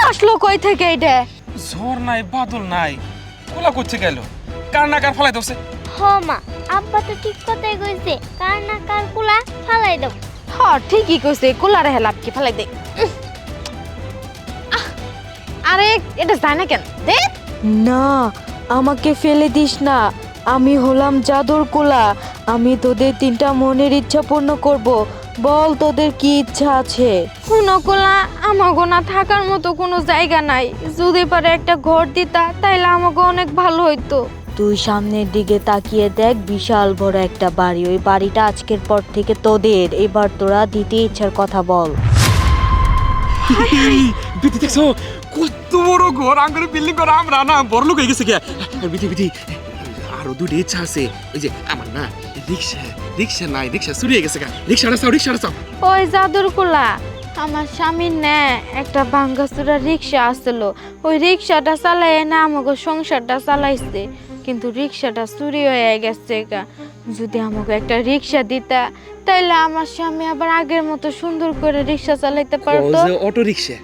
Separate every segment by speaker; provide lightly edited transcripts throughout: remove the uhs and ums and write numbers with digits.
Speaker 1: আসলো কই থেকে এইটা?
Speaker 2: ঝড় নাই বাদল নাই, কোলা করছে গেল, কার না কার ফলাই দছে।
Speaker 3: হ মা, আব্বা তো ঠিক কথাই কইছে, কার না কার কুলা ফালাই দাও।
Speaker 1: হ ঠিকই কইছে, কুলারে হেলাপ কি ফেলাই দে। আরে এটা যায় না কেন? দে
Speaker 4: না, আমাকে ফেলে দিস না। আমি হলাম জাদুর কোলা। আমি তোদের তিনটা মনের ইচ্ছা পূর্ণ করব। বল তোদের কি ইচ্ছা আছে?
Speaker 1: কোনো কোলা আমাগো না থাকার মতো কোনো জায়গা নাই, যদি পারে একটা ঘর দিতা তাইলে আমাগো অনেক ভালো হইতো।
Speaker 4: তুই সামনের দিকে তাকিয়ে দেখ, বিশাল বড় একটা বাড়ি। ওই বাড়িটা আজকের পর থেকে তোদের। এবার তোরা দ্বিতীয় ইচ্ছার কথা বল।
Speaker 2: বিধি দেখছো কত বড় ঘর, আঙ্গুরে বিল্ডিং ঘর, আমরা না বড় লোক হয়ে গেছে কে। বিধি বিধি আরো দুটো ইচ্ছা আছে। ওই যে আমার না রিক্সা রিক্সা নাই, রিক্সা চুরি হয়ে গেছে গা। রিক্সাটা চাও।
Speaker 1: ওই জাদুর কোলা, আমার স্বামীর না একটা ভাঙ্গাচুরা রিক্সা আসলো, ওই রিক্সাটা চালায় না আমাকে সংসারটা চালাইছে, কিন্তু রিক্সাটা চুরি হয়ে গেছে গা। যদি আমাকে একটা রিক্সা দিতা তাইলে আমার স্বামী আবার আগের মতো সুন্দর করে রিক্সা চালাইতে পারতো।
Speaker 2: Auto rickshaw.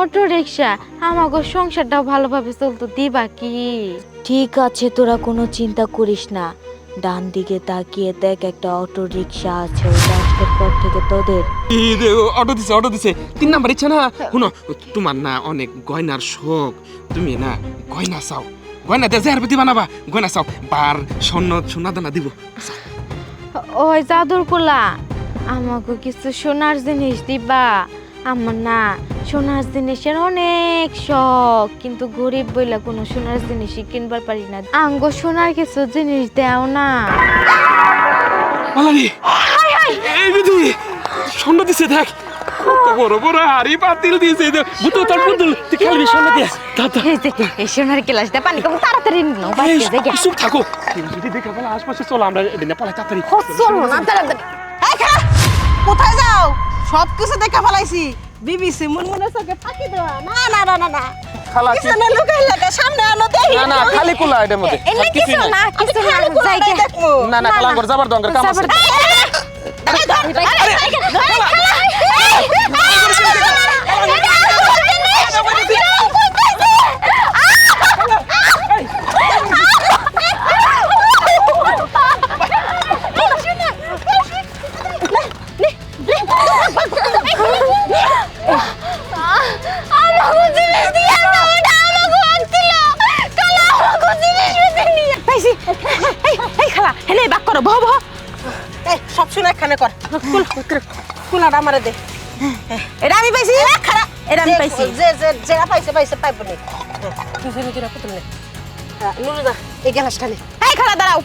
Speaker 1: অটো রিক্সা, আমাকে সংসারটাও ভালোভাবে চলতো, দিবা কি?
Speaker 4: ঠিক আছে, তোরা কোনো চিন্তা করিস না। ডান দিকে তাকিয়ে দেখ, একটা অটো রিক্সা আছে। ওটা আজকের পর থেকে তোদের।
Speaker 2: অটো দিছে 3 নাম্বার ইচ্ছা না। শুনো, তোমার না অনেক গয়নার শখ, তুমি না গয়না চাও, গয়না দে যার প্রতি বানাবা, গয়না চাও, বার সোনা দানা দিব।
Speaker 1: ওই জাদুর কোলা, আমাকে কিছু সোনার জিনিস দিবা। আমার না সোনার জিনিসের অনেক শখ, কিন্তু গরিব বইলা কোনো সোনার জিনিসই কিনবার পারি না। আঙ্গো সোনার কিছু জিনিস দেও না।
Speaker 2: মালারি এই বিধি সোনা দিছে, দেখ কত বড় বড় হাড়ি পাতিল দিছে। বুতো তোর পুতুল তুই খেলবি সোনা দিয়া। দাদা
Speaker 1: এই সোনার গ্লাস দে, পানি কম তাড়াতাড়ি নাও, বাচ্চা জায়গা
Speaker 2: চুপ থাকো। যদি দেখা বলে আশপাশে চলো, আমরা এদিনে পালাই তাড়াতাড়ি।
Speaker 1: চলো না তাড়াতাড়ি।
Speaker 5: এই খা, কোথায় যাও? সব কিছু দেখা ফেলাইছি। বিবিসি মুনমুনের চোখে ফাঁকি দেওয়া। না না না না না,
Speaker 2: খালা কি
Speaker 5: পিছনে লুকাই লাগা, সামনে আনো দেই।
Speaker 2: না না খালি কুলা এর মধ্যে
Speaker 1: এলে কিছু না, কিছু না, জায়গা
Speaker 5: দেখমু।
Speaker 2: না না খালা করে যাবার দঙ্গের কাম আছে।
Speaker 5: এই সব শুনে এখানে কর। কুলাটা আমারে দে। এটা আমি পাইছি। খারাপ, এটা আমি পাইছি। যে পাইছে পাইবো নি। তুই যেটা কত নে। নুরু দা, এই গ্লাসটা নে।
Speaker 6: এই খালা দাঁড়াও,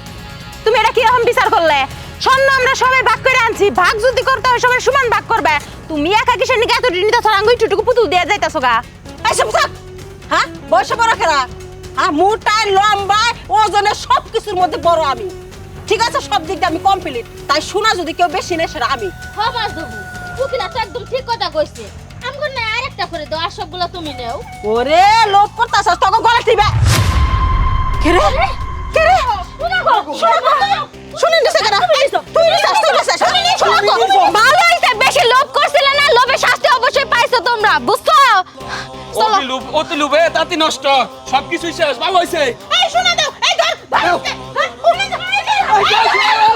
Speaker 6: তুমি এটা কি রকম বিচার করলে? স্বর্ণ আমরা সবাই ভাগ করে আনছি, ভাগ যদি করতে হয় সবাই সমান ভাগ করবে। তুমি একা কিসের নিকে এত নিতে আঙ্গুই টুটুকু পুতুল দিয়ে যাইতাছো গা।
Speaker 5: এই সব থাক। হ্যাঁ, বয়সে বড় খেলা। হ্যাঁ, মোটায় লম্বায় ওজনে সব কিছুর মধ্যে বড় আমি। ঠিক আছে, সব দিক দিয়ে আমি কমপ্লিট। তাই শোনা যদি কেউ বেশি নেয় সেটা আমি।
Speaker 3: হবাস দেবো, উকিলা তো একদম ঠিক কথা কইছে। আমগো না আরেকটা করে দাও, আর সবগুলো তুমি নেও।
Speaker 5: ওরে লোভ করতাছস, তোকে গলা টিপে। কে রে? শুনেন দিছে কেন? তুই নিছিস।
Speaker 1: ভালো হইছে, বেশি লোভ করছিলে না, লোভে শাস্তি অবশ্যই পাইছো তোমরা, বুঝছো?
Speaker 2: অতি লোভে তাতি নষ্ট, সবকিছুই শেষ। ভালো হইছে।